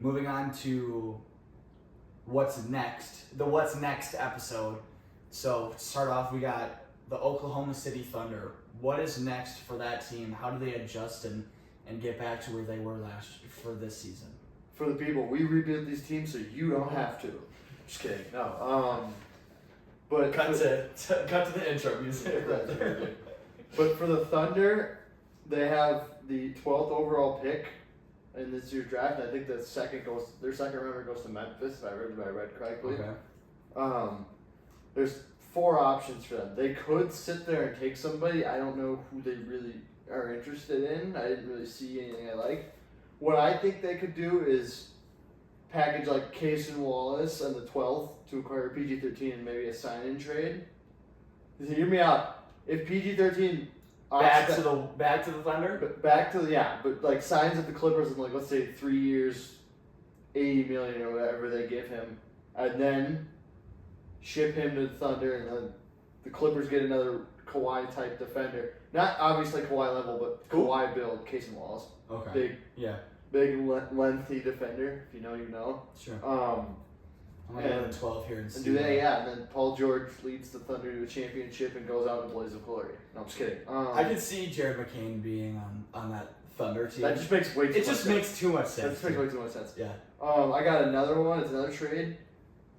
moving on to what's next, the what's next episode. So to start off, we got the Oklahoma City Thunder. What is next for that team? How do they adjust and get back to where they were for this season? For the people, we rebuild these teams so you don't have to. Just kidding. No. But cut to the intro music. But for the Thunder, they have the 12th overall pick in this year's draft. And I think their second rounder goes to Memphis, if I read correctly. Okay. There's 4 options for them. They could sit there and take somebody. I don't know who they really are interested in. I didn't really see anything I like. What I think they could do is package like Cason Wallace and the 12th to acquire PG-13 and maybe a sign-in trade. So hear me out. If PG-13 back to the Thunder, but like signs at the Clippers in like let's say 3 years, $80 million or whatever they give him, and then ship him to the Thunder, and then the Clippers get another Kawhi type defender. Not obviously Kawhi level, but Kawhi build, Cason Wallace. Okay. Big, lengthy defender. If you know, you know. Sure. I'm going to go to 12 here and see. And then Paul George leads the Thunder to a championship and goes out in a blaze of glory. No, I'm just kidding. I could see Jared McCain being on that Thunder team. That just makes way too much sense. It just makes too much sense. That just makes way too much sense. Yeah. I got another one. It's another trade.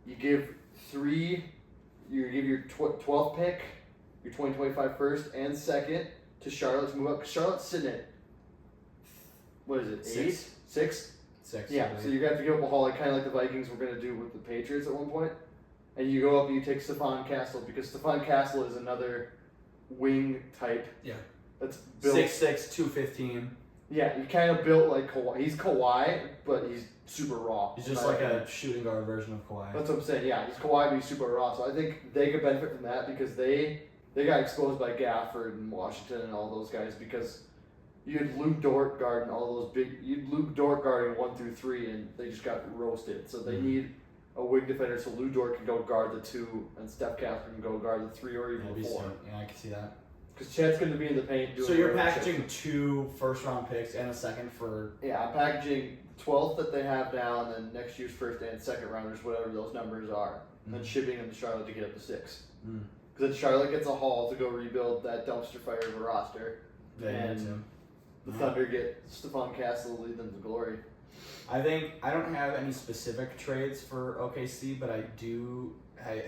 You give your 12th pick, your 2025 first and second to Charlotte to move up. Because Charlotte's sitting at, what is it, 8? 6? 6. Yeah, so you're going to have to give up a haul, like kind of like the Vikings were going to do with the Patriots at one point. And you go up and you take Stephon Castle, because Stephon Castle is another wing type. Yeah. That's built 6'6", 215. Yeah, he kind of built like Kawhi. He's Kawhi, but he's super raw. He's just like a shooting guard version of Kawhi. That's what I'm saying. Yeah, he's Kawhi, but he's super raw. So I think they could benefit from that because they got exposed by Gafford and Washington and all those guys because you had Luke Dort guarding all those Luke Dort guarding 1 through 3, and they just got roasted. So they need a wing defender so Luke Dort can go guard the 2, and Steph Casper can go guard the 3 or even the 4. Yeah, I can see that. Because Chet's going to be in the paint doing. So you're packaging 2 first-round picks and a second for. Yeah, I'm packaging 12th that they have now, and then next year's first and second rounders, whatever those numbers are, and then shipping them to Charlotte to get up to 6. Because then Charlotte gets a haul to go rebuild that dumpster fire of a roster, and the Thunder get Stephon Castle to lead them to glory. I think I don't have any specific trades for OKC, but I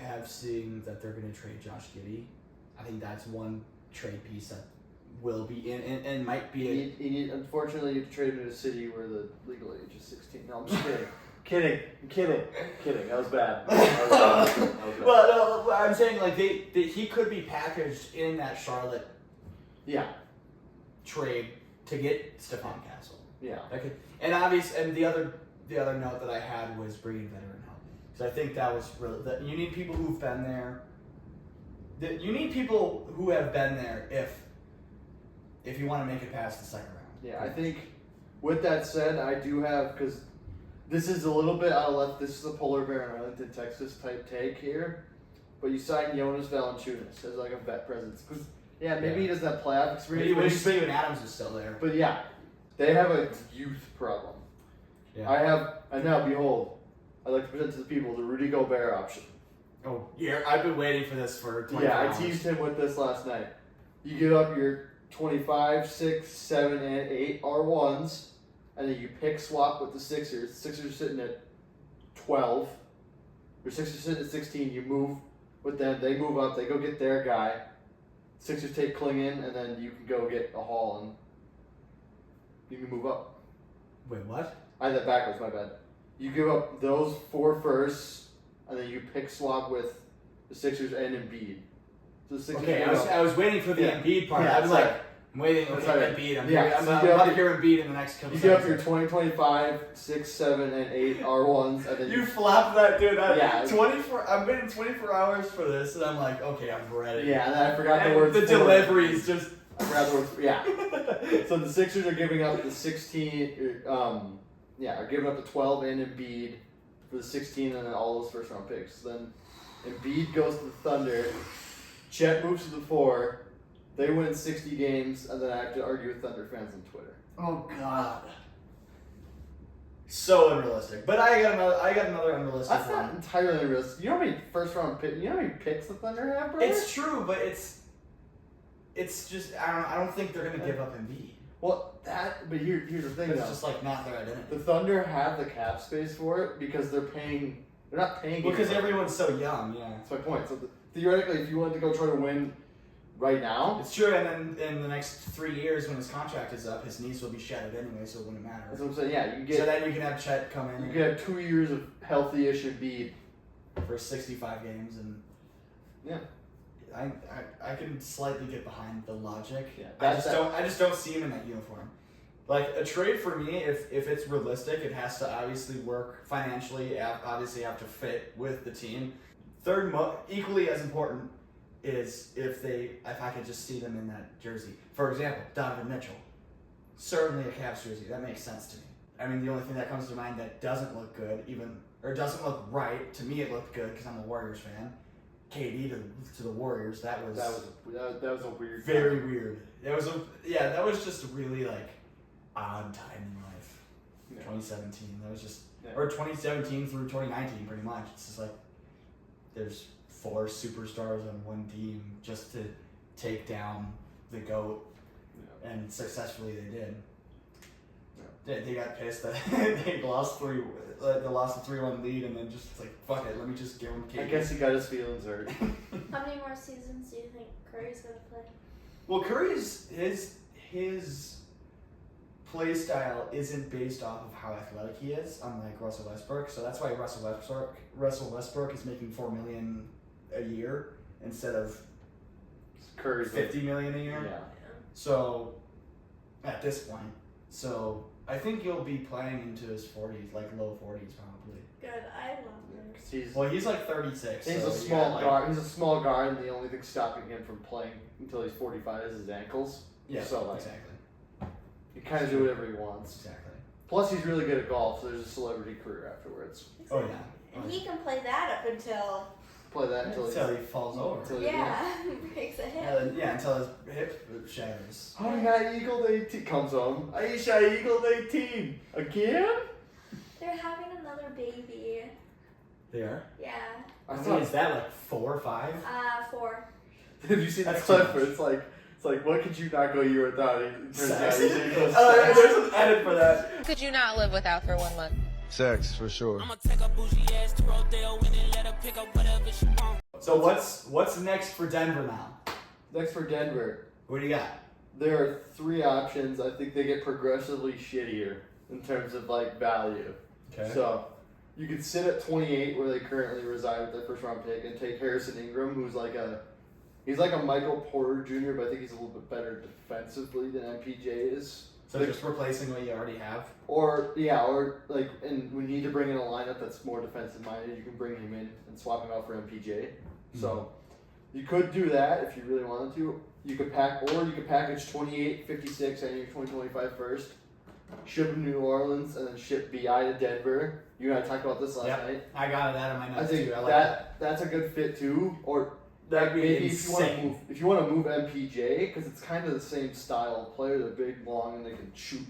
have seen that they're going to trade Josh Giddey. I think that's one trade piece that will be in and might be. Unfortunately, you have to trade him to a city where the legal age is 16. No, I'm just kidding. kidding. That was bad. Well, no, I'm saying like he could be packaged in that Charlotte. Yeah. Trade to get Stephon Castle. Yeah. And the other note that I had was bringing veteran help, because I think that was really that you need people who've been there. You need people who have been there if you want to make it past the second round. Yeah, I think with that said, I do have, because this is a little bit out of left, this is a polar bear in Arlington, Texas type take here, but you signed Jonas Valanciunas as like a vet presence. Because, maybe he doesn't have playoff experience. Maybe Steven Adams is still there. But yeah, they have a youth problem. Yeah. And now behold, I'd like to present to the people the Rudy Gobert option. Oh, yeah, I've been waiting for this for 24 hours. I teased him with this last night. You give up your 25, 6, 7, and 8 R1s, and then you pick swap with the Sixers. The Sixers are sitting at 12. Your Sixers are sitting at 16. You move with them. They move up. They go get their guy. Sixers take Klingon, and then you can go get a haul, and you can move up. Wait, what? I had that backwards, my bad. You give up those 4 firsts, and then you pick swap with the Sixers and Embiid. So the Sixers I was waiting for the Embiid part. I was like, I'm waiting for Embiid. I'm about to hear Embiid in the next couple seconds. You give up your 2025, 6, 7, and 8 R1s, and then you flopped that, dude. I'm waiting 24 hours for this, and I'm like, okay, I'm ready. Yeah, and then I forgot the words. The delivery is just. I forgot the words. Yeah. So the Sixers are giving up the 16. Are giving up the 12 and Embiid for the 16 and then all those first round picks. Then Embiid goes to the Thunder. Chet moves to the 4. They win 60 games, and then I have to argue with Thunder fans on Twitter. Oh, God. So unrealistic. But I got another unrealistic That's one. not entirely unrealistic. You know how many you know how many picks the Thunder have, bro? It's true, but it's just I don't think they're gonna give up Embiid. Well, but here's the thing, It's though. just like not their identity. The Thunder have the cap space for it because they're not paying. Because anyone. everyone's so young, yeah. That's my point. So theoretically, if you wanted to go try to win right now, It's true, and then in the next 3 years when his contract is up, his knees will be shattered anyway, so it wouldn't matter. that's what I'm saying. Yeah, So then you can have Chet come in you could have 2 years of healthy-ish Embiid. for 65 games, and Yeah. I can slightly get behind the logic. Yeah, I just don't see him in that uniform. Like a trade for me, if it's realistic, it has to obviously work financially. Obviously, have to fit with the team. Third, equally as important, is if I could just see them in that jersey. For example, Donovan Mitchell, certainly a Cavs jersey. That makes sense to me. I mean, the only thing that comes to mind that doesn't look good, or doesn't look right to me, it looked good because I'm a Warriors fan. KD to the Warriors. That was a weird. very weird. That was just a really like odd time in life. Yeah. 2017. That was just Yeah. or 2017 through 2019, pretty much. It's just like there's 4 superstars on one team just to take down the GOAT, Yeah. and successfully they did. Yeah. They got pissed that they lost 3. They lost a 3-1 lead, and then just like fuck it, let me just give him KD. I guess he got his feelings hurt. How many more seasons do you think Curry's gonna play? Well, Curry's his play style isn't based off of how athletic he is, unlike Russell Westbrook. So that's why Russell Westbrook is making $4 million a year instead of Curry's $50 million a year. Yeah. So at this point, I think he'll be playing into his 40s, like low 40s probably. Good, I love this. He's like 36. He's so a you small got, like, guard. He's a small guard, and the only thing stopping him from playing until he's 45 is his ankles. Yeah, So, like, exactly. He kind of do whatever he wants. Exactly. Plus, he's really good at golf, so there's a celebrity career afterwards. Oh yeah. And he can play that up until Play that until Until he falls over. until breaks a hip. Until his hip shatters. Oh my God, Eagle 18 comes home. Aisha, Eagle 18 again. They're having another baby. They are? Yeah. I How saw. many is that, like 4 or 5? 4. Did you see the That's clip too much. where it's like, what could you not go a year without? It turns out Sex. he's Eagle Oh, sex. there's an edit for that. Could you not live without for 1 month? Sex, for sure. I'ma take a bougie ass to Rodeo and then let her pick up whatever she want. So what's next for Denver now? Next for Denver, What do you got? there are 3 options. I think they get progressively shittier in terms of like value. Okay. So you could sit at 28 where they currently reside with their first round pick and take Harrison Ingram, who's like a Michael Porter Jr., but I think he's a little bit better defensively than MPJ is. So just replacing what you already have? Or like, and we need to bring in a lineup that's more defensive minded. You can bring him in and swap him out for MPJ. So you could do that if you really wanted to. You could package 28, 56 and your 2025 first, ship him to New Orleans, and then ship BI to Denver. You and I talked about this last Yep. night. I got it out of my I notes think too. I like that. that's a good fit too. Or That'd be maybe insane. if you want to move MPJ, because it's kind of the same style of player. They're big, long, and they can shoot.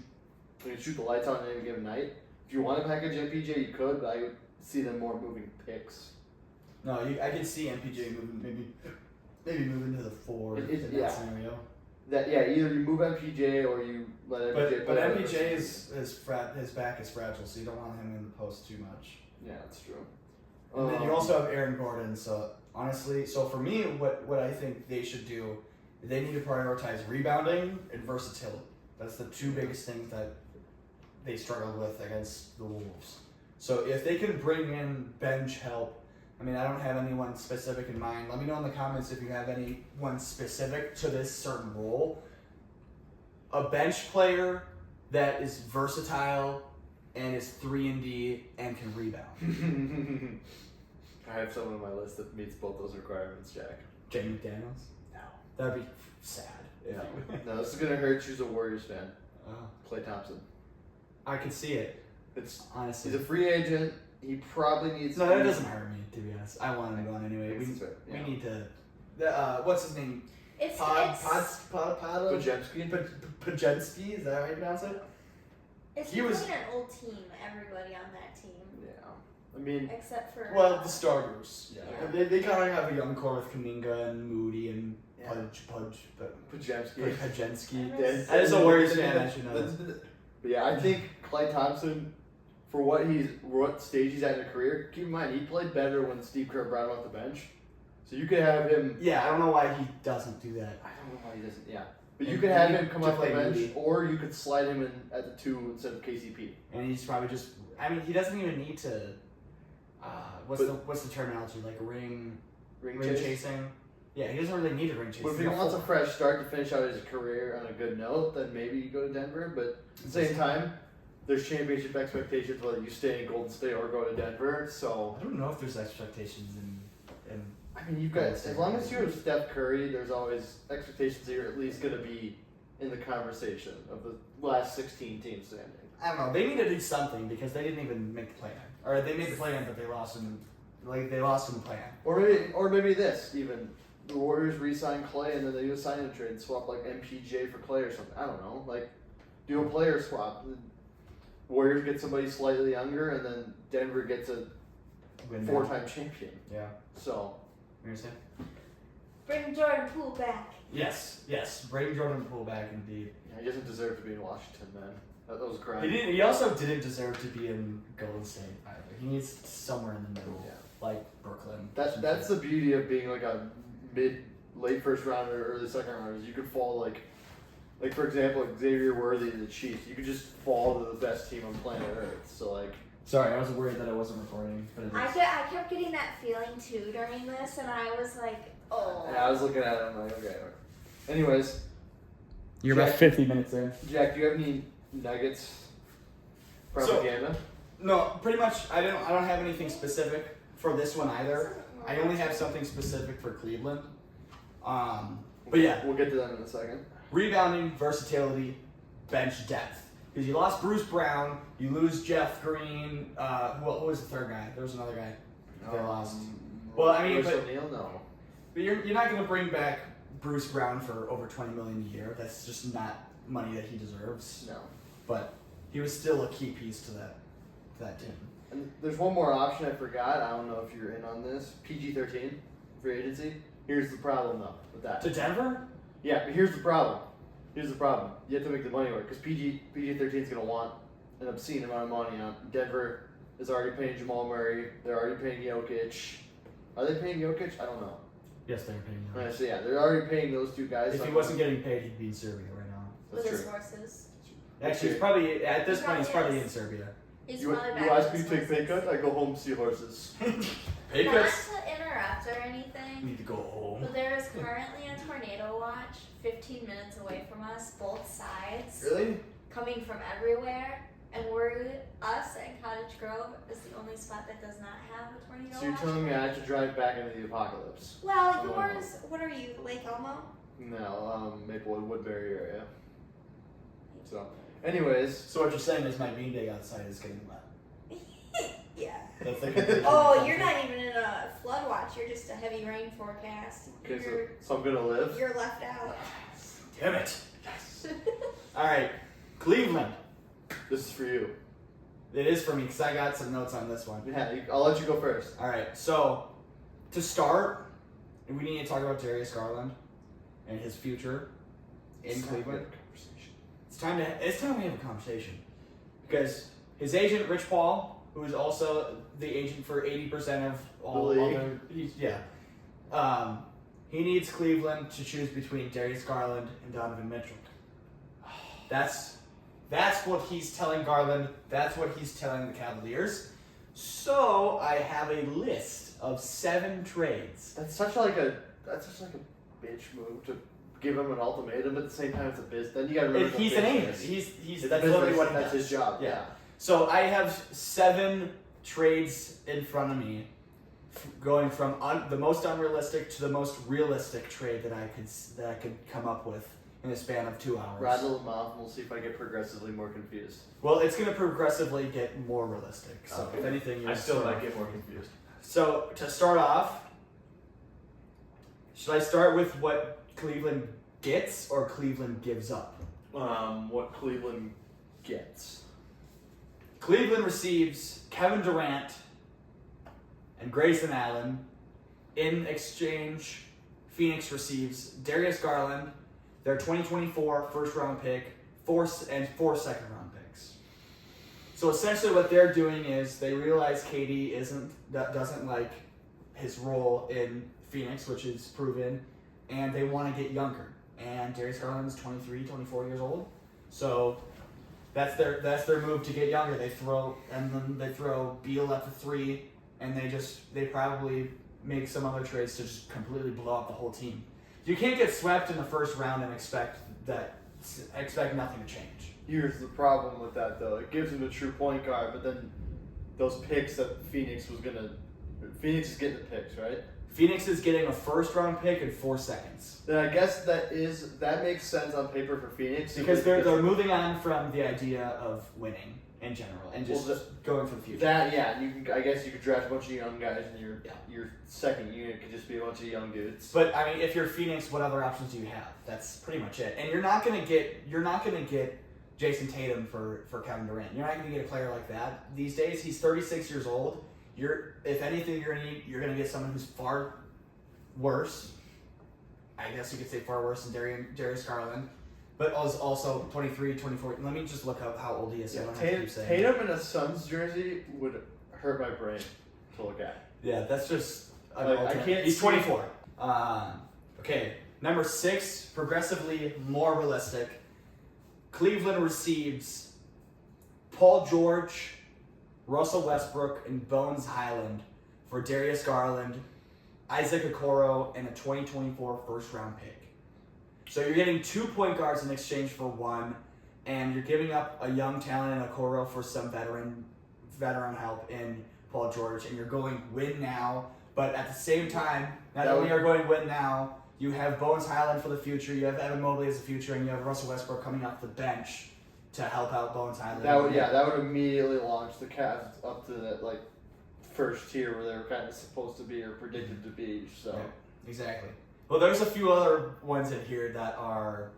They can shoot the lights out on any given night. If you want to package MPJ, you could, but I would see them more moving picks. No, I could see MPJ moving maybe moving to the 4 in that yeah. scenario. Either you move MPJ or you let MPJ. But play MPJ his back is fragile, so you don't want him in the post too much. Yeah, that's true. And then you also have Aaron Gordon. So honestly, for me, what I think they should do, they need to prioritize rebounding and versatility. That's the 2 biggest things that they struggled with against the Wolves. So if they can bring in bench help, I mean, I don't have anyone specific in mind. Let me know in the comments if you have anyone specific to this certain role. A bench player that is versatile and is 3-and-D and can rebound. I have someone on my list that meets both those requirements, Jack. Jamie McDaniels? No. That'd be sad. No, no, this is gonna hurt. She's a Warriors fan. Oh, Klay Thompson. I could see it, It's honestly. he's a free agent. He probably needs. No, that doesn't hurt me, to be honest. I want him gone anyway. We Yeah. need to. What's his name? It's Pajemski? Podziemski? Pajemski? Is that how you pronounce it? It's He was- an old team. Everybody on that team, Yeah. I mean, except for Well, the starters. Yeah. Yeah. They kind of have a young core with Kaminga and Moody and Yeah. Pudge, but Pajemski. Pajensky. Yes. That is a Warriors fan, I should know. But yeah, I think Klay Thompson, for what stage he's at in his career, keep in mind he played better when Steve Kerr brought him off the bench. So you could have him. Yeah, I don't know why he doesn't do that. I don't know why he doesn't. Yeah, but you And could have he- him come to off the play bench, Moody. or you could slide him in at the 2 instead of KCP. And he's probably just. I mean, he doesn't even need to. What's the terminology, like ring Ring chase? chase. chasing? Yeah, he doesn't really need a ring chase. But if He's he got wants a four. fresh start to finish out his career on a good note, then maybe you go to Denver. But at the same time, there's championship expectations whether you stay in Golden State or go to Denver. So I don't know if there's expectations in I mean, you've got as long as you have Steph Curry, there's always expectations that you're at least going to be in the conversation of the last 16 teams standing. I don't know. They need to do something because they didn't even make the play-in, or they made the play-in, but they lost in the play-in. Or maybe this even the Warriors re-sign Clay and then they do a sign-in trade and swap like MPJ for Clay or something. I don't know, like do a player swap. The Warriors get somebody slightly younger and then Denver gets a Win now. 4-time champion. Yeah. So You understand? bring Jordan Poole back. Yes. Bring Jordan Poole back, indeed. yeah, he doesn't deserve to be in Washington, man. That was a crime. He didn't. He also didn't deserve to be in Golden State either. He needs somewhere in the middle, Yeah. like Brooklyn. That's the beauty of being like a late first rounder, early second rounder. Is you could fall like for example, Xavier Worthy to the Chiefs. You could just fall to the best team on planet Earth. So like, Sorry, I was worried that I wasn't recording, but it I is. kept getting that feeling too during this, and I was like, oh. and I was looking at it. I'm like, okay. Anyways, You're Jack- about 50 minutes in. Jack, do you have any Nuggets propaganda? No, pretty much. I don't have anything specific for this one either. I only have something specific for Cleveland. But yeah, We'll get to them in a second. rebounding, versatility, bench depth. Because you lost Bruce Brown, you lose Jeff Green. Who was the third guy? There was another guy they lost. Well, I mean, Royce but- O'Neal, no. But you're not going to bring back Bruce Brown for over $20 million a year. That's just not money that he deserves. No. But he was still a key piece to that team. And there's one more option I forgot. I don't know if you're in on this. PG-13 free agency. Here's the problem though with that. To Denver? Yeah, but here's the problem. You have to make the money work because PG-13 is going to want an obscene amount of money. Denver is already paying Jamal Murray. They're already paying Jokic. Are they paying Jokic? I don't know. Yes, they're paying him. Right, so yeah, they're already paying those two guys. If so he wasn't getting paid, he'd be in Serbia right now. With That's his true. horses. Actually, he's probably at this He point. He's probably probably is. in Serbia. He's You probably back ask with me to his take pay horses. cut? I go home see horses. Pay Not cuts. to interrupt or anything, Need to go home. but there is currently a tornado watch 15 minutes away from us, both sides, Really? coming from everywhere. And us at Cottage Grove is the only spot that does not have a tornado So you're watch. telling me I have to drive back into the apocalypse? Well, Oh, yours, what are you, Lake Elmo? No, Maplewood, Woodbury area. So, anyways, So what you're saying is my bean day outside is getting wet. Yeah. That's the conclusion. Oh, you're not even in a flood watch. You're just a heavy rain forecast. okay, You're, so I'm gonna live. you're left out. Damn it. All right, Cleveland. This is for you. It is for me because I got some notes on this one. Yeah, I'll let you go first. All right, so to start, we need to talk about Darius Garland and his future in Cleveland. It's time we have a conversation because his agent Rich Paul, who is also the agent for 80% of all The league. other, he needs Cleveland to choose between Darius Garland and Donovan Mitchell. That's what he's telling Garland. That's what he's telling the Cavaliers. So I have a list of 7 trades. That's such like a bitch move to give him an ultimatum. But at the same time, it's a business. Then you got to remember He's an agent. He's It's that's business, literally what he that's does. his job. Yeah. Yeah. So I have 7 trades in front of me, going from the most unrealistic to the most realistic trade that I could come up with in a span of 2 hours. Rattle them off, and we'll see if I get progressively more confused. Well, it's going to progressively get more realistic. So Okay. if anything, you're I still sort might of- get more confused. So to start off, should I start with what Cleveland gets or Cleveland gives up? What Cleveland gets. Cleveland receives Kevin Durant and Grayson Allen. In exchange, Phoenix receives Darius Garland, their 2024 first-round pick, four second-round picks. So essentially, what they're doing is they realize KD doesn't like his role in Phoenix, which is proven, and they want to get younger. And Darius Garland is 23, 24 years old, so that's their move to get younger. They throw Beal at the 3, and they probably make some other trades to just completely blow up the whole team. You can't get swept in the first round and expect nothing to change. Here's the problem with that, though. It gives him a true point guard, but then those picks that Phoenix is getting the picks, right? Phoenix is getting a first-round pick in 4 seconds. Then I guess that makes sense on paper for Phoenix Because they're moving on from the idea of winning in general and just going for the future. I guess you could draft a bunch of young guys, and your second unit could just be a bunch of young dudes. But I mean, if you're Phoenix, what other options do you have? That's pretty much it. And you're not gonna get Jason Tatum for Kevin Durant. You're not gonna get a player like that these days. He's 36 years old. If anything, you're gonna get someone who's far worse. I guess you could say far worse than Darius Garland, but also 23, 24. Let me just look up how old he is. So I don't have to keep saying Tatum in a Suns jersey would hurt my brain to look at. Yeah, that's just. I can't. He's 24. Okay, number 6, progressively more realistic. Cleveland receives Paul George, Russell Westbrook, and Bones Highland for Darius Garland, Isaac Okoro, and a 2024 first-round pick. So you're getting 2 point guards in exchange for 1, and you're giving up a young talent in Okoro for some veteran help in Paul George, and you're going win now. But at the same time, not only are you going win now, you have Bones Highland for the future, you have Evan Mobley as the future, and you have Russell Westbrook coming off the bench to help out Bones Highland. That would immediately launch the Cavs up to that first tier where they were kind of supposed to be or predicted to be. So yeah, exactly. Well, there's a few other ones in here that are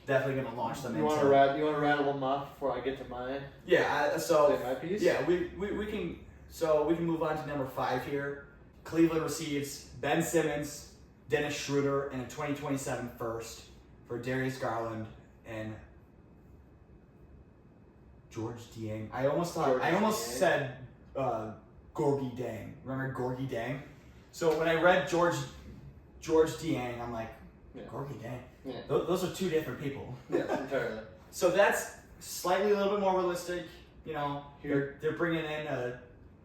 definitely going to launch them. You want to rattle them off before I get to mine? Yeah. Say my piece. Yeah, we can. So we can move on to number 5 here. Cleveland receives Ben Simmons, Dennis Schroeder, and a 2027 first for Darius Garland and George Dieng. I almost said Gorgie Dang. Remember Gorgie Dang? So when I read George Dieng, I'm like, Gorgie Dang. Yeah. Those are 2 different people. Yes, entirely. So that's slightly a little bit more realistic. You know, they're bringing in a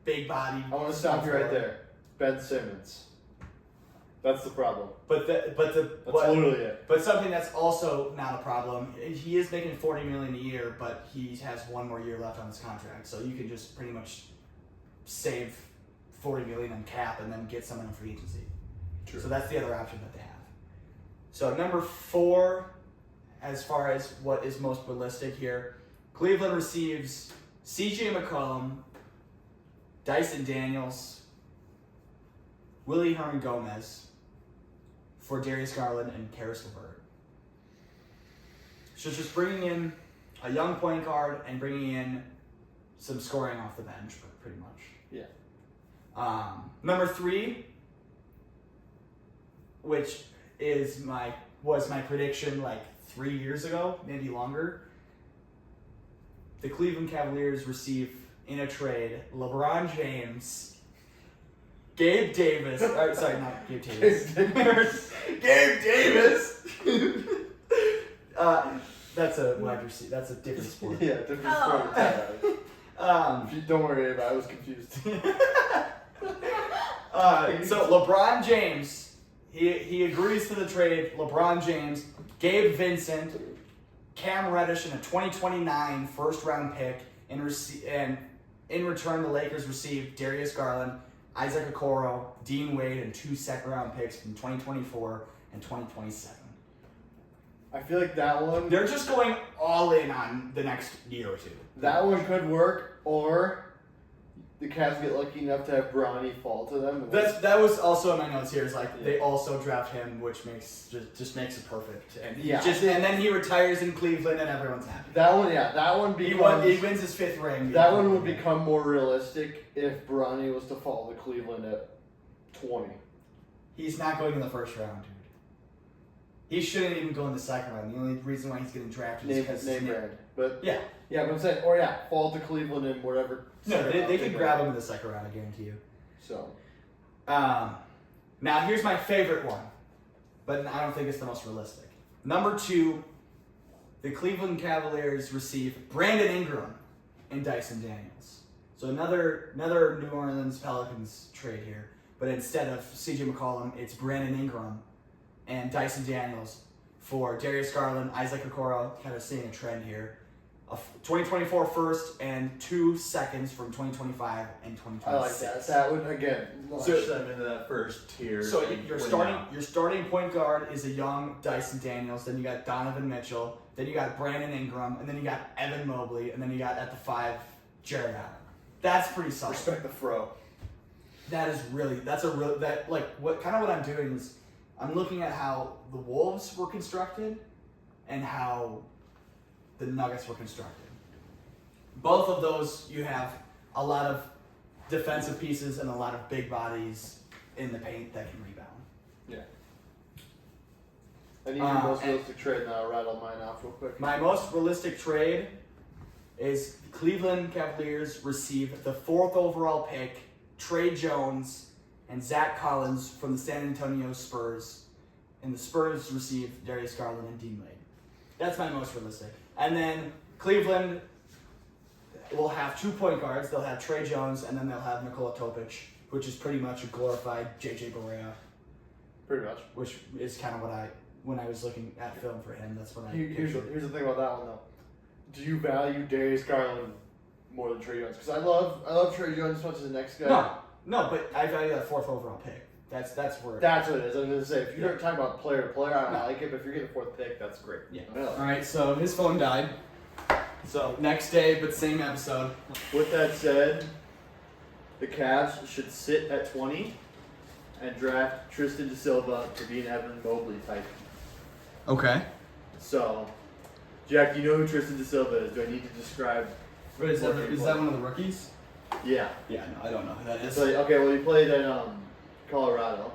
big body. I want to stop you right there. Ben Simmons. That's the problem. That's literally it. But something that's also not a problem. He is making $40 million a year, but he has 1 more year left on his contract. So you can just pretty much save $40 million on cap and then get someone in free agency. True. So that's the other option that they have. So number 4, as far as what is most realistic here, Cleveland receives CJ McCollum, Dyson Daniels, Willie Hernan Gomez for Darius Garland and Karis LeVert. So just bringing in a young point guard and bringing in some scoring off the bench, pretty much. Yeah. Number 3, which was my prediction 3 years ago, maybe longer. The Cleveland Cavaliers receive in a trade LeBron James, Gabe Davis. Sorry, not Gabe Davis. Gabe Davis. That's a wide receiver. That's a different sport. Yeah, different sport. Don't worry about it. I was confused. So LeBron James, he agrees to the trade. LeBron James, Gabe Vincent, Cam Reddish, and a 2029 first-round pick, and in return, the Lakers receive Darius Garland, Isaac Okoro, Dean Wade, and 2 second-round picks from 2024 and 2027. I feel like that one... They're just going all in on the next year or 2. That one could work, or the Cavs get lucky enough to have Bronny fall to them. That was also in my notes here. Is like Yeah. they also draft him, which makes just makes it perfect. And he Yeah. and then he retires in Cleveland, and everyone's happy. That one He becomes. wins his 5th ring. That one would become more realistic if Bronny was to fall to Cleveland at 20. He's not going in the first round, dude. He shouldn't even go in the second round. The only reason why he's getting drafted is because Name brand. But yeah. yeah, but I'm saying, fall to Cleveland in whatever. No, second they round could go. grab him in the second round. I guarantee you. So Now here's my favorite one, but I don't think it's the most realistic. Number 2, the Cleveland Cavaliers receive Brandon Ingram and Dyson Daniels. So another New Orleans Pelicans trade here, but instead of CJ McCollum, it's Brandon Ingram and Dyson Daniels for Darius Garland, Isaac Okoro. Kind of seeing a trend here. A 2024 first and 2 seconds from 2025 and 2026. I like that. That would again launch So- them into that first tier. So and your win starting now. your starting point guard is a young Dyson Daniels. Then you got Donovan Mitchell. Then you got Brandon Ingram, and then you got Evan Mobley, and then you got at the 5 Jared Allen. That's pretty solid. Respect the fro. That's a real what I'm doing is I'm looking at how the Wolves were constructed and how the Nuggets were constructed. Both of those you have a lot of defensive pieces and a lot of big bodies in the paint that can rebound. I need your most and- realistic trade now. Rattle mine off real quick. My most realistic trade is the Cleveland Cavaliers receive the 4th overall pick, Trey Jones, and Zach Collins from the San Antonio Spurs, and the Spurs receive Darius Garland and Dean Wade. That's my most realistic. And then Cleveland will have 2 point guards. They'll have Trey Jones, and then they'll have Nikola Topic, which is pretty much a glorified JJ Barea, Pretty much. which is kind of when I was looking at film for him, that's what I Here's pictured. the thing about that one though. Do you value Darius Garland more than Trey Jones? Because I love Trey Jones as much as the next guy. No, but I value that 4th overall pick. That's where. That's what it is. I was gonna say if you're talking about player to player, I don't like it. But if you're getting the 4th pick, that's great. Yeah. I like it. All right. So his phone died. So next day, but same episode. With that said, the Cavs should sit at 20 and draft Tristan Da Silva to be an Evan Mobley type. Okay. So, Jack, do you know who Tristan Da Silva is? Do I need to describe? Wait, is that one of the rookies? Yeah. Yeah. No, I don't know who that is. So, okay, well, he played at Colorado.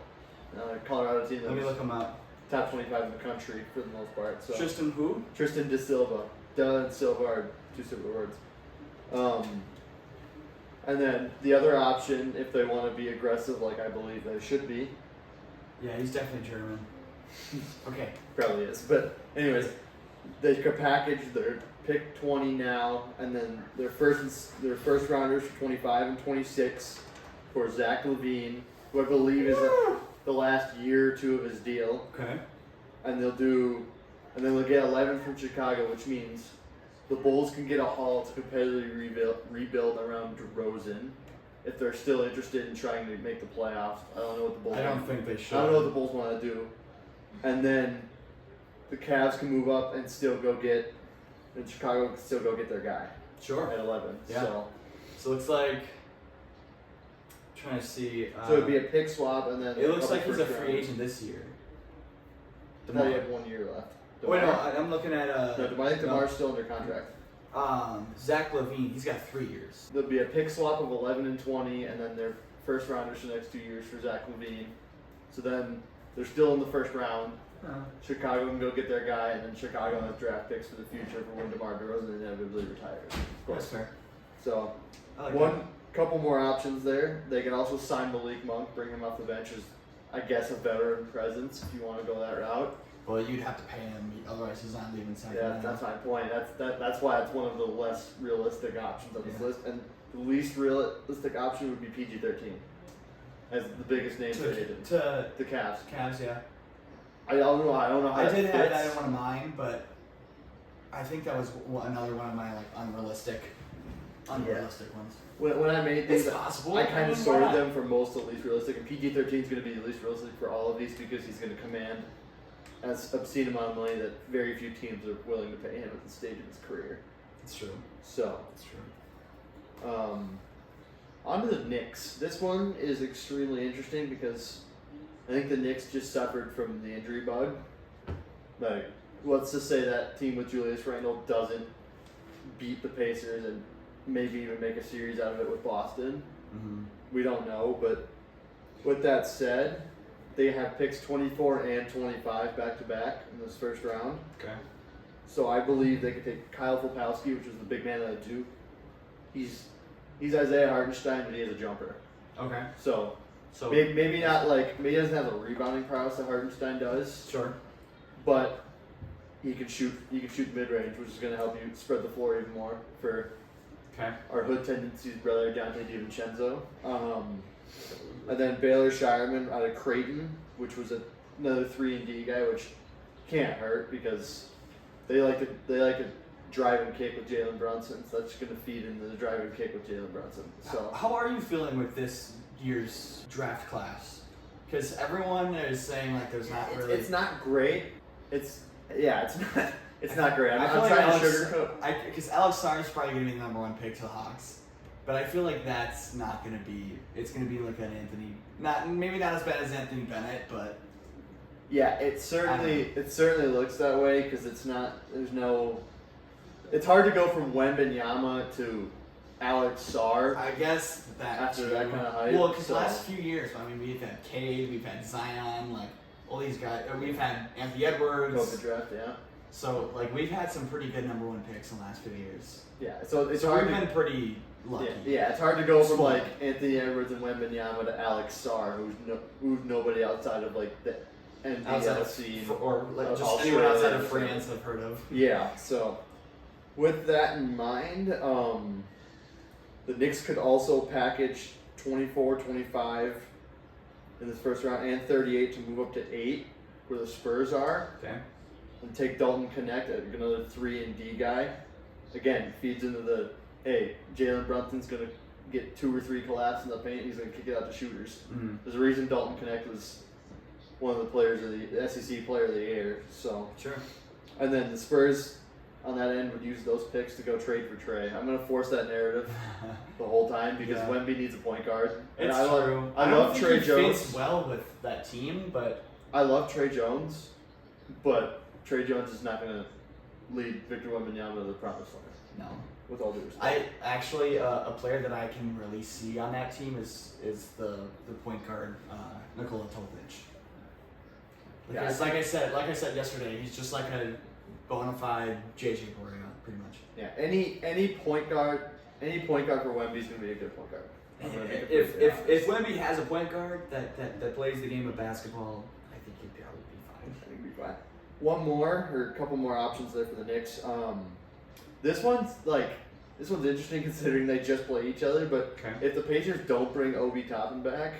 Colorado team that Let me was look him up. top 25 in the country for the most part. So Tristan who? Tristan Da Silva. Da and Silva are 2 separate words. And then the other option, if they want to be aggressive, like I believe they should be, Yeah, he's definitely German. Okay. probably is. But anyways, they could package their pick 20 now, and then their first rounders for 25 and 26 for Zach LaVine, who I believe is the last year or 2 of his deal. Okay. And then they'll get 11 from Chicago, which means the Bulls can get a haul to competitively rebuild around DeRozan if they're still interested in trying to make the playoffs. I don't know what the Bulls. I don't think they should. I don't know what the Bulls want to do. And then the Cavs can move up and still go get, and Chicago can still go get their guy Sure. at 11. Yeah. So it looks like. Trying to see. So it'd be a pick swap, and then It looks couple like he's a first free rounders. agent this year. Now you have 1 year left. Wait, no, DeMar? I'm looking at No, I think no. DeMar's still under contract. Zach LaVine. He's got 3 years. There'll be a pick swap of 11 and 20, and then their first rounders for the next 2 years for Zach LaVine. So then they're still in the first round. Chicago can go get their guy, and then Chicago has draft picks for the future for when DeMar DeRozan inevitably retires. Of course. That's fair. So I like one couple more options there. They can also sign Malik Monk, bring him off the bench as, I guess, a veteran presence if you want to go that route. Well, you'd have to pay him, otherwise he's not leaving Sacramento. Yeah, that's my point. That's why it's one of the less realistic options on this list, and the least realistic option would be PG-13 as the biggest name free agent. To The Cavs. Cavs, yeah. I don't know how I that did have fits. that in one of mine, but I think that was another one of my unrealistic ones. When I made these, It's possible. I kind mean, of why sorted not? them from most to least realistic, and PG-13 is going to be the least realistic for all of these because he's going to command an obscene amount of money that very few teams are willing to pay him at this stage of his career. It's true. So, It's true. On to the Knicks. This one is extremely interesting because I think the Knicks just suffered from the injury bug. Like, let's just say that team with Julius Randle doesn't beat the Pacers and maybe even make a series out of it with Boston. Mm-hmm. We don't know, but with that said, they have picks 24 and 25 back to back in this first round. Okay. So I believe they could take Kyle Filipowski, which is the big man of the two. He's Isaiah Hartenstein, but he has a jumper. Okay. So So maybe not like maybe he doesn't have the rebounding prowess that Hartenstein does, sure. but he can shoot mid range, which is going to help you spread the floor even more for Okay. our hood tendencies brother Dante DiVincenzo. And then Baylor Shireman out of Creighton, which was another 3-and-D guy, which can't hurt because they like to drive and kick with Jalen Brunson. So that's going to feed into the drive and kick with Jalen Brunson. So How are you feeling with this year's draft class? Because everyone is saying like there's not really. it's not great. It's not great. I I'm feel like trying to Alex, sugarcoat. because Alex Sarr is probably going to be the number 1 pick to the Hawks, but I feel like that's not going to be. It's going to be like an Anthony, maybe not as bad as Anthony Bennett, but Yeah, it certainly looks that way because it's not. There's no. It's hard to go from Wembanyama to Alex Sarr. I guess that After that too. kind of hype, Well, because so- last few years, I mean, we've had Cade, we've had Zion, like all these guys. We've had Anthony Edwards. COVID draft, yeah. So like we've had some pretty good number 1 picks in the last few years. Yeah, so it's So hard we've to. been pretty lucky. Yeah, it's hard to go from Smart. like Anthony Edwards and Wembanyama to Alex Sarr, who's nobody outside of like the Outside NBL of, scene. or like just Australia anyone outside or of something. France I've heard of. Yeah, so with that in mind, the Knicks could also package 24, 25 in this first round and 38 to move up to 8 where the Spurs are Okay. and take Dalton Connect, another 3-and-D guy. Again, feeds into the, hey, Jalen Brunson's going to get 2 or 3 collapse in the paint. He's going to kick it out to shooters. Mm-hmm. There's a reason Dalton Connect was one of the players of the SEC Player of the Year. So, Sure. and then the Spurs on that end would use those picks to go trade for Trey. I'm going to force that narrative the whole time because Yeah. Wemby needs a point guard. And It's I love, true. I don't love think Trey he Jones. fits well with that team, but I love Trey Jones, but Trey Jones is not going to lead Victor Wembanyama to the promised land. no. With all due respect. I actually a player that I can really see on that team is the point guard Nikola Topic. Because like I said yesterday, he's just like a bona fide JJ Barea, pretty much. Yeah, any point guard for Wemby is going to be a good point guard. I'm gonna be completely honest. If Wemby has a point guard that plays the game of basketball, I think he'd probably be fine. I think we'd be fine. One more or a couple more options there for the Knicks. This one's interesting considering they just play each other. But Okay. if the Pacers don't bring Obi Toppin back,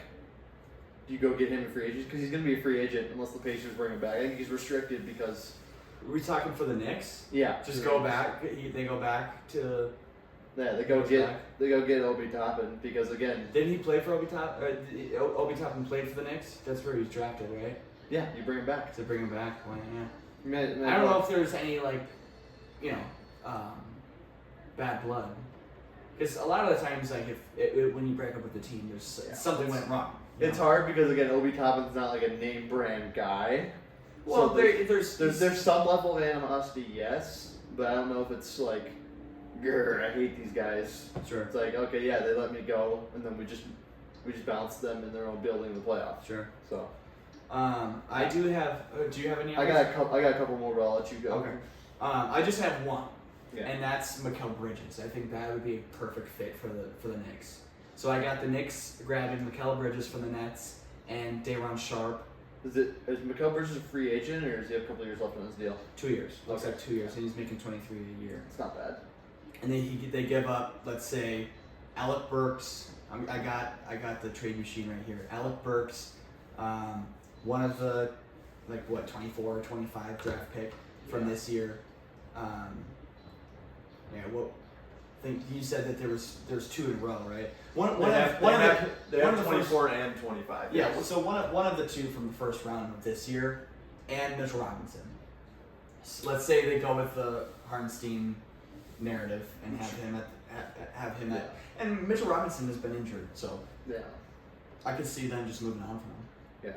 do you go get him a free agent? Because he's going to be a free agent unless the Pacers bring him back. I think he's restricted because Are we talking for the Knicks? yeah, Just go back. They go back to. Yeah, they go Goes get back. Obi Toppin because again, Didn't he play for Obi Toppin? Obi Toppin played for the Knicks. That's where he was drafted, right? yeah, you bring him back. To bring him back. Why? Yeah. Man, I don't know if there's any bad blood, because a lot of the times, like if when you break up with the team, there's Yeah. something went wrong. you It's know? hard because again, Obi Toppin's not like a name brand guy. Well, So there's some level of animosity, yes, but I don't know if it's like, grr, I hate these guys. sure, It's like, okay, yeah, they let me go, and then we just bounced them in their own building in the playoffs. sure. So I do have. Do you have any? I Others? got a couple more, but I'll let you go. Okay. I just have one, Yeah. and that's Mikal Bridges. I think that would be a perfect fit for the Knicks. So I got the Knicks grabbing Mikal Bridges from the Nets and Day'Ron Sharp. Is Mikal Bridges a free agent, or does he have a couple of years left on his deal? 2 years. Looks Okay. like 2 years, and he's making $23 a year. It's not bad. And then they give up, let's say, Alec Burks. I got the trade machine right here. Alec Burks, one of the 24 or 25 draft pick from Yeah. this year. I think you said that there's 2 in a row, right? One of the first- 24 and 25. yeah. So one of the 2 from the first round of this year, and Mitchell Robinson. So let's say they go with the Hartenstein narrative and have him at. And Mitchell Robinson has been injured, so Yeah. I could see them just moving on from him. Yeah.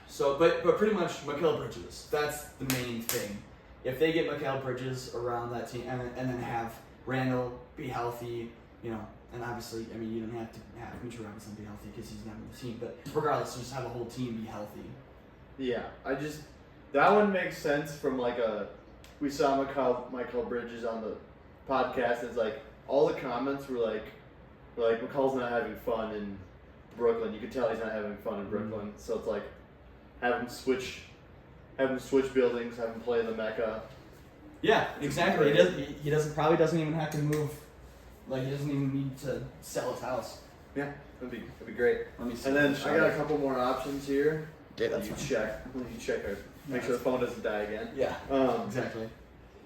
So, but pretty much Mikal Bridges. That's the main thing. If they get Mikal Bridges around that team, and then have Randall be healthy, you know, and obviously, I mean, you don't have to have Mitchell Robinson be healthy because he's not on the team. But regardless, just have a whole team be healthy. Yeah, that one makes sense from like we saw Michael Bridges on the podcast. It's like all the comments were like McCall's not having fun in Brooklyn. You can tell he's not having fun in Brooklyn. So it's like have him switch buildings, have him play in the Mecca. Yeah, exactly. He doesn't even have to move. Like he doesn't even need to sell his house. Yeah, that'd be great. Let me see. And then I got a couple more options here. Yeah, that's you fine. check. Make sure the phone doesn't die again. Yeah, exactly.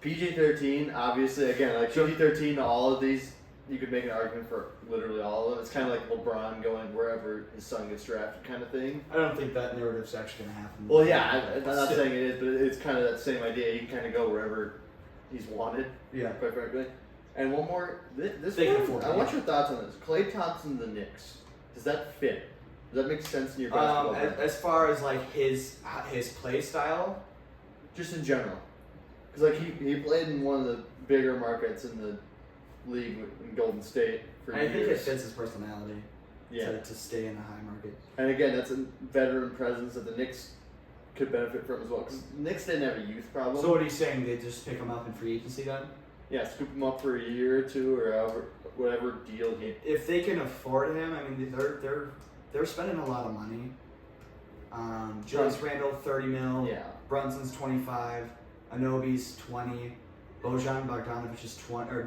PG-13, obviously, again, like PG-13 to all of these, you could make an argument for literally all of them. It's kind of like LeBron going wherever his son gets drafted kind of thing. I don't think that narrative's actually going to happen. Well, yeah, I'm not saying it is, but it's kind of that same idea. You can kind of go wherever he's wanted, Yeah. quite frankly. And one more, this They can one, afford it, I want yeah. your thoughts on this. Klay Thompson, the Knicks. Does that fit? Does that make sense in your basketball? As far as like his play style, Just in general. Because like he played in one of the bigger markets in the league in Golden State for I years. think it fits his personality. Yeah. To stay in the high market. And again, that's a veteran presence that the Knicks could benefit from as well. Because the Knicks didn't have a youth problem. So what are you saying? They just pick him up in free agency then? Yeah, scoop him up for a year or two or however, whatever deal he. If they can afford him, I mean they're spending a lot of money. Julius Randle 30 mil. Yeah. Brunson's 25. Anobi's 20. Bojan Bogdanovic is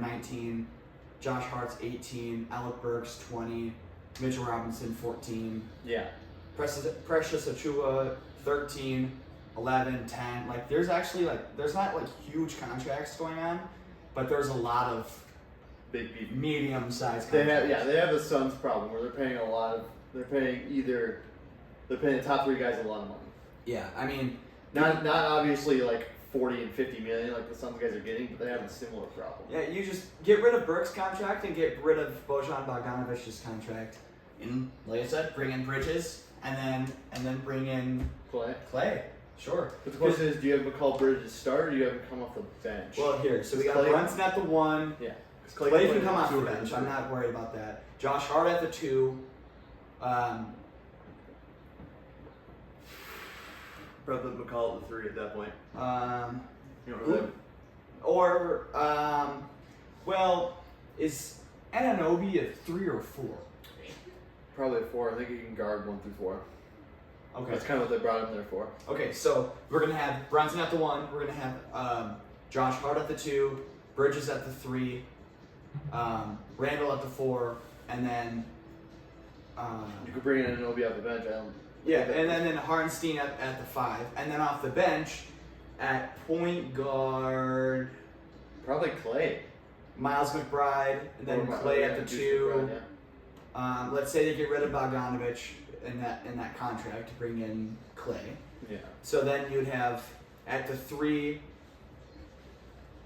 19. Josh Hart's 18. Alec Burks 20. Mitchell Robinson 14. Yeah. Precious Achua 13. 11, 10. Like there's not like huge contracts going on, but there's a lot of Big people. medium-sized They contracts. have they have the Suns problem where they're paying the top three guys a lot of money. Yeah, I mean, Not obviously like 40 and 50 million like the Suns guys are getting, but they have a similar problem. yeah, you just get rid of Burks' contract and get rid of Bojan Bogdanovic's contract, and like I said, bring in Bridges, and then bring in Clay. Sure. But the question is, do you have McCall Bridges start or do you have him come off the bench? Well, here, so we got Clay- Brunson at the 1. yeah. Clay can come off the bench. I'm not worried about that. Josh Hart at the 2. Probably McCall at the 3 at that point. You know Who? what Or, well, is Anunoby a 3 or 4? Probably a 4. I think he can guard 1 through 4. Okay. That's kind of what they brought him there for. Okay, so we're gonna have Brunson at the 1. We're gonna have Josh Hart at the 2, Bridges at the 3, Randall at the 4, and then You could bring in Anunoby off the bench. and then Hartenstein at the 5, and then off the bench at point guard Probably Clay. Miles McBride, and then Clay at the 2. Yeah. Let's say they get rid of Bogdanovich in that contract to bring in Clay. Yeah. So then you'd have at the 3.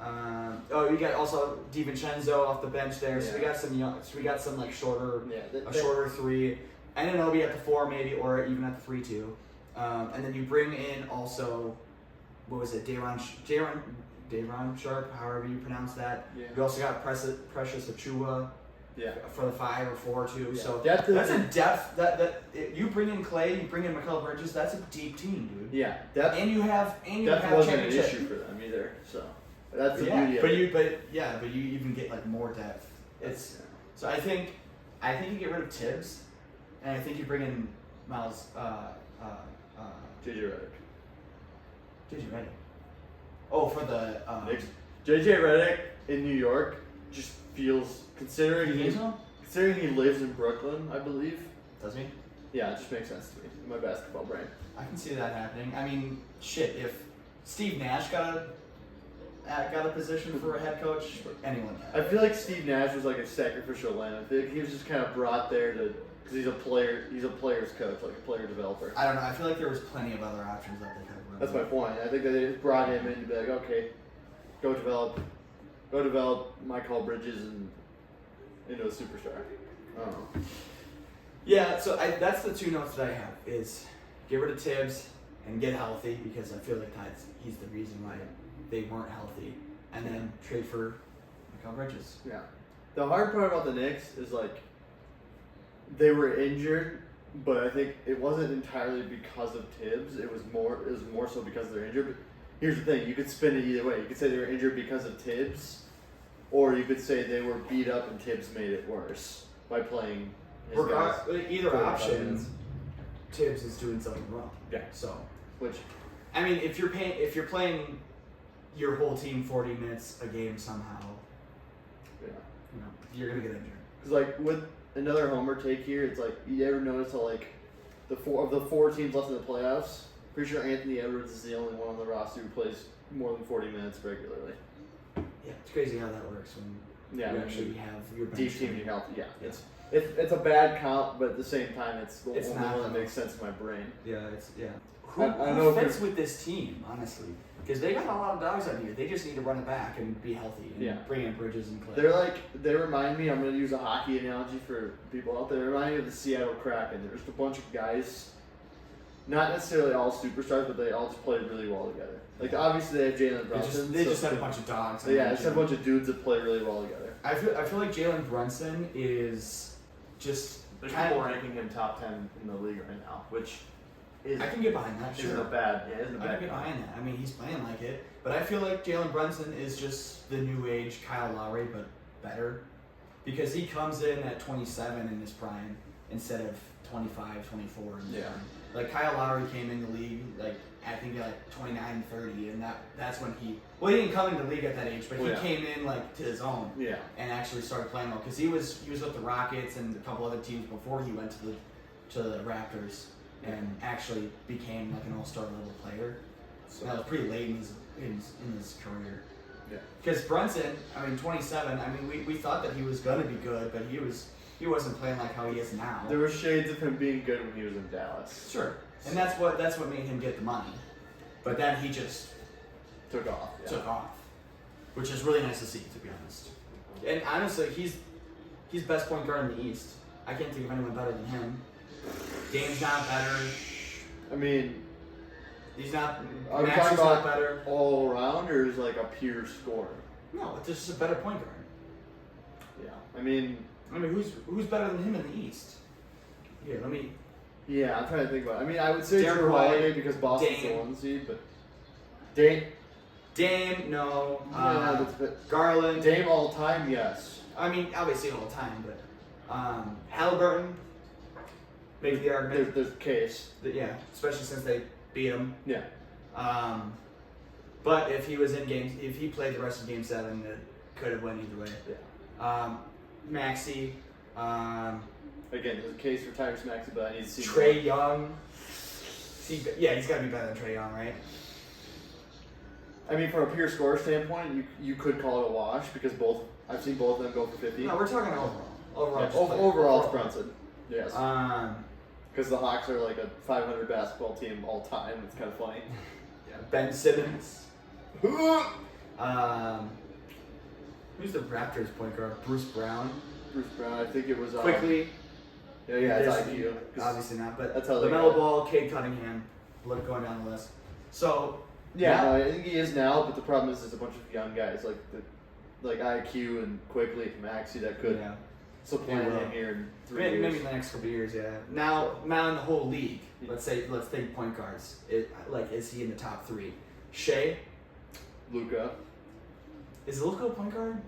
You got also DiVincenzo off the bench there. So we Yeah. got some young. So we got some like shorter, Yeah. a shorter 3. Anunoby at the 4 maybe, or even at the 3-2. And then you bring in also, what was it, Dayron Sharp, however you pronounce that. Yeah. You also got Precious Achua Yeah. for the 5 or 4 too. Yeah. So Depth is- that's a depth you bring in Clay, you bring in Mikal Bridges. That's a deep team, dude. Yeah. Depth And you have wasn't an championship. issue for them either. So that's the Yeah, beauty but of it. you even get like more depth. It's so I think you get rid of Tibbs, and I think you bring in Miles. JJ Redick. Did you ready? Oh, for the Knicks. JJ Redick in New York just feels considering you think so? he lives in Brooklyn, I believe. Does me? Yeah, it just makes sense to me in my basketball brain. I can see that happening. I mean, shit. If Steve Nash got a position for a head coach, anyone can. I feel like Steve Nash was like a sacrificial lamb. I feel like he was just kind of brought there because he's a player. He's a player's coach, like a player developer. I don't know. I feel like there was plenty of other options that they could have run. That's my point. I think that they just brought him in to be like, okay, go develop Michael Bridges and into a superstar. I don't know. Yeah, so that's the two notes that I have is get rid of Tibbs and get healthy because I feel like he's the reason why they weren't healthy, and then trade for Mikal Bridges. Yeah. The hard part about the Knicks is like they were injured, but I think it wasn't entirely because of Tibbs. It was more so because they're injured. But here's the thing: you could spin it either way. You could say they were injured because of Tibbs, or you could say they were beat up and Tibbs made it worse by playing his guys. Either 45 option, minutes. Tibbs is doing something wrong. Yeah. So, Which I mean, if you're playing your whole team 40 minutes a game somehow, yeah. you know, you're gonna get injured. Because like with another homer take here, it's like you ever notice how like the four teams left in the playoffs, pretty sure Anthony Edwards is the only one on the roster who plays more than 40 minutes regularly. Yeah, it's crazy how that works when Yeah, you when actually you have your bench. deep team, you're healthy. Yeah, Yeah. it's a bad count, but at the same time, it's the It's only not. one that makes sense in my brain. Yeah, it's yeah. I know Who if fits with this team, honestly? Because they got a lot of dogs on here. They just need to run it back and be healthy and Yeah. bring in Bridges and Clay. They remind me. I'm going to use a hockey analogy for people out there. They remind me of the Seattle Kraken. There's a bunch of guys, not necessarily all superstars, but they all just played really well together. Like obviously they have Jalen Brunson. They just had a bunch of dogs. on Yeah, their just have a team. bunch of dudes that play really well together. I feel like Jalen Brunson is just There's kind people of. ranking him top 10 in the league right now, which is I can get behind that. isn't Sure. a bad. Yeah, isn't a I can bad. get count. behind that. I mean, he's playing like it, but I feel like Jalen Brunson is just the new age Kyle Lowry, but better, because he comes in at 27 in his prime instead of 25, 24. In his Yeah. prime. Like Kyle Lowry came in the league like I think at 29, 30, and that's when he didn't come into the league at that age, but he Yeah. came in like to his own Yeah. and actually started playing well because he was with the Rockets and a couple other teams before he went to the Raptors and actually became like an all-star level player. So that was pretty late in his career. Yeah. Because Brunson, I mean, 27. I mean, we thought that he was gonna be good, but he wasn't playing like how he is now. There were shades of him being good when he was in Dallas. Sure, and that's what made him get the money. But then he just Took off. Yeah. took off, which is really nice to see, to be honest. And honestly, he's best point guard in the East. I can't think of anyone better than him. Dame's not better. I mean, He's not. are we Max talking is not about better. all around, or is like a pure scorer? No, it's just a better point guard. Yeah. I mean, Who's better than him in the East? Here, let me. yeah. I'm trying to think about it. I mean, I would say Derek Drew White, Holiday because Boston's the Dame. 1 seed, but Dame. Dame, no. Yeah, that's a bit. Garland. Dame all time, yes. I mean, obviously all the time, but Halliburton. Make the argument. There's a case. Yeah, especially since they beat him. Yeah. But if he played the rest of Game 7, it could have went either way. Yeah. Maxey. Again, there's a case for Tyrese Maxey, but I need to see Trey Young. He's got to be better than Trey Young, right? I mean, from a pure scorer standpoint, you could call it a wash because I've seen both of them go for 50. No, we're talking overall. Overall, Yeah, just player. overall, it's Brunson. Yes. Because the Hawks are like a 500 basketball team all time. It's kind of funny. Yeah, Ben Simmons. Who's the Raptors point guard? Bruce Brown. Bruce Brown, I think it was Quickly. Yeah, it's There's- IQ. 'Cause- Obviously not, but That's how they LaMelo got it. Ball, Cade Cunningham, look going down the list. So Yeah, no, I think he is now, but the problem is there's a bunch of young guys like IQ and Quickly and Maxey that could yeah. supplant They will. him here in 3 Maybe years. in the next couple of years, yeah. Now in the whole league, let's think point guards. Is he in the top 3? Shea, Luka. is Luka a point guard?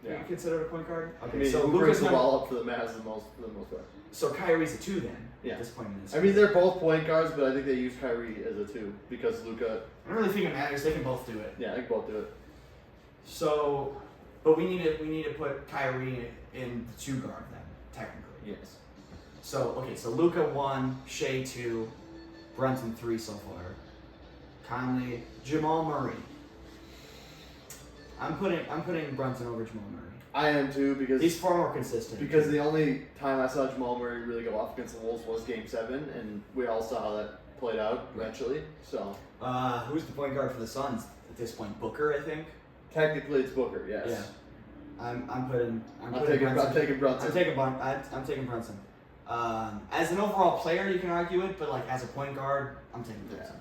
Yeah. You consider it a point guard? Okay, I mean, so who brings Luka's the number. ball up for the Mavs for the most part? So Kyrie's a 2 then. Yeah. At this point in this. I mean, they're both point guards, but I think they use Kyrie as a 2 because Luka. I don't really think it matters. They can both do it. Yeah, they can both do it. So, but we need to put Kyrie in the 2 guard then, technically. Yes. So so Luka 1, Shea 2, Brunson 3 so far. Conley, Jamal Murray. I'm putting Brunson over Jamal Murray. I am too because He's far more consistent. because the only time I saw Jamal Murray really go off against the Wolves was Game 7, and we all saw how that played out eventually. So who's the point guard for the Suns at this point? Booker, I think. technically, it's Booker. Yes. Yeah. I'm taking Brunson. I'm taking Brunson. As an overall player, you can argue it, but like as a point guard, I'm taking Brunson.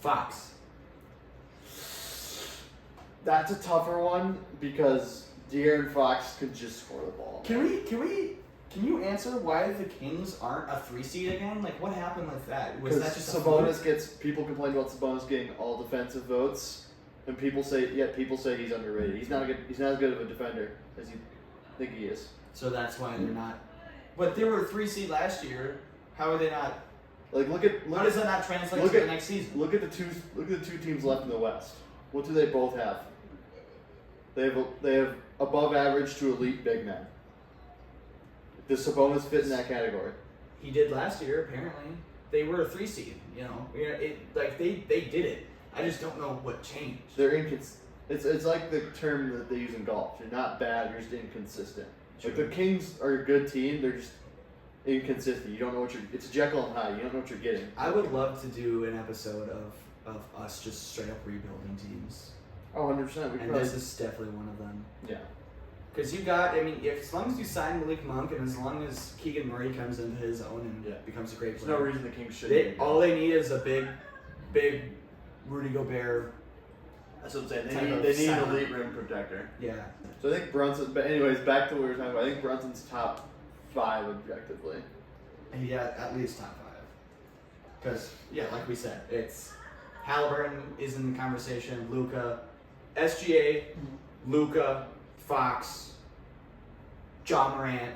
Fox. That's a tougher one because De'Aaron Fox could just score the ball. Can you answer why the Kings aren't a 3 seed again? Like, what happened with that? Was that Because just a Sabonis people complain about Sabonis getting all defensive votes, and people say he's underrated. He's not as good of a defender as you think he is. So that's why they're not. But they were a 3 seed last year. How are they not? Like How does that not translate to the next season? Look at the two teams left in the West. What do they both have? They have above average to elite big men. Does Sabonis fit in that category? He did last year. Apparently, they were a 3 seed. You know, they did it. I just don't know what changed. They're It's like the term that they use in golf. You're not bad. You're just inconsistent. Like the Kings are a good team. They're just inconsistent. You don't know what you're. It's a Jekyll and Hyde. You don't know what you're getting. I would love to do an episode of us just straight up rebuilding teams. Oh, 100%. And this is definitely one of them. Yeah. Because as long as you sign Malik Monk and as long as Keegan Murray comes into his own and becomes a great There's player. no reason the Kings shouldn't. All they need is a big Rudy Gobert. That's what I'm saying. Type of They need an center. elite rim protector. Yeah. So I think Brunson. But anyways, back to what we were talking about. I think Brunson's top 5 objectively. Yeah, at least top 5. Because, like we said, it's Halliburton is in the conversation, Luka, SGA, Luka, Fox, John Morant.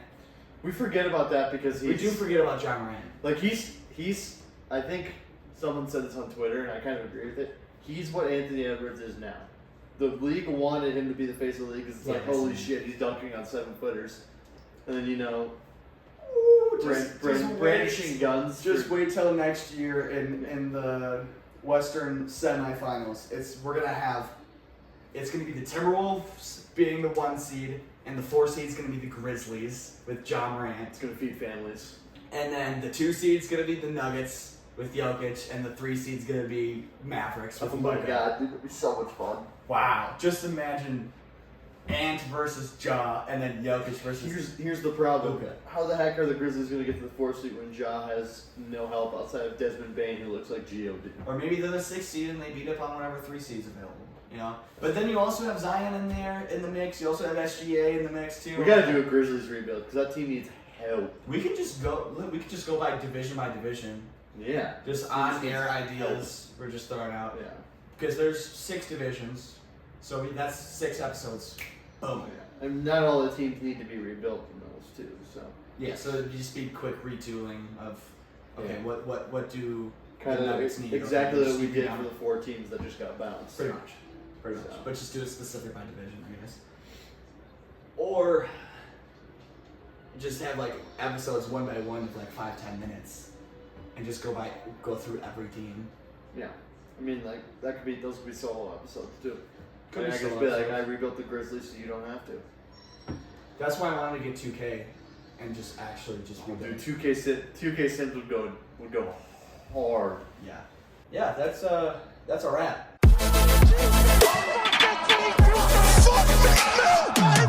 We forget about that because We do forget about John Morant. like he's. I think someone said this on Twitter, and I kind of agree with it. He's what Anthony Edwards is now. The league wanted him to be the face of the league because it's like, Yes. holy shit, he's dunking on 7-footers, and then Just brandishing guns. Just wait till next year in the Western semifinals. It's gonna be the Timberwolves being the 1 seed, and the 4 seed's gonna be the Grizzlies with John Morant, It's gonna feed families. and then the 2 seed's gonna be the Nuggets with Jokic, and the 3 seed's gonna be Mavericks with Oh my Luka. god, dude, it'd be so much fun. Wow! Just imagine Ant versus Ja, and then Jokic versus. Here's the problem. Luka. How the heck are the Grizzlies gonna get to the 4th seed when Ja has no help outside of Desmond Bane, who looks like G.O.D. Or maybe they're the 6th seed and they beat up on whatever 3 seed's available. You know, but then you also have Zion in there in the mix. You also have SGA in the mix too. We gotta do a Grizzlies rebuild because that team needs help. We can just go by division, Yeah. just on air ideas. We're just throwing out Yeah. because there's 6 divisions, so that's 6 episodes. Boom. And not all the teams need to be rebuilt in those too. So Yeah, so it'd just be quick retooling of okay, Yeah. what do kind the of Nuggets need? exactly Okay, what we just did down. for the 4 teams that just got bounced. Pretty much. So. But just do it specific by division, I guess. Or just have like episodes 1 by 1 of like 5-10 minutes, and just go through every team. Yeah. I mean, like those could be solo episodes too. Could Like, be I could solo be like, episodes. I rebuilt the Grizzlies, so you don't have to. That's why I wanted to get 2K, and just actually just Dude, rebuild. 2K Sims would go hard. Yeah. Yeah, that's a wrap. Fuck me now!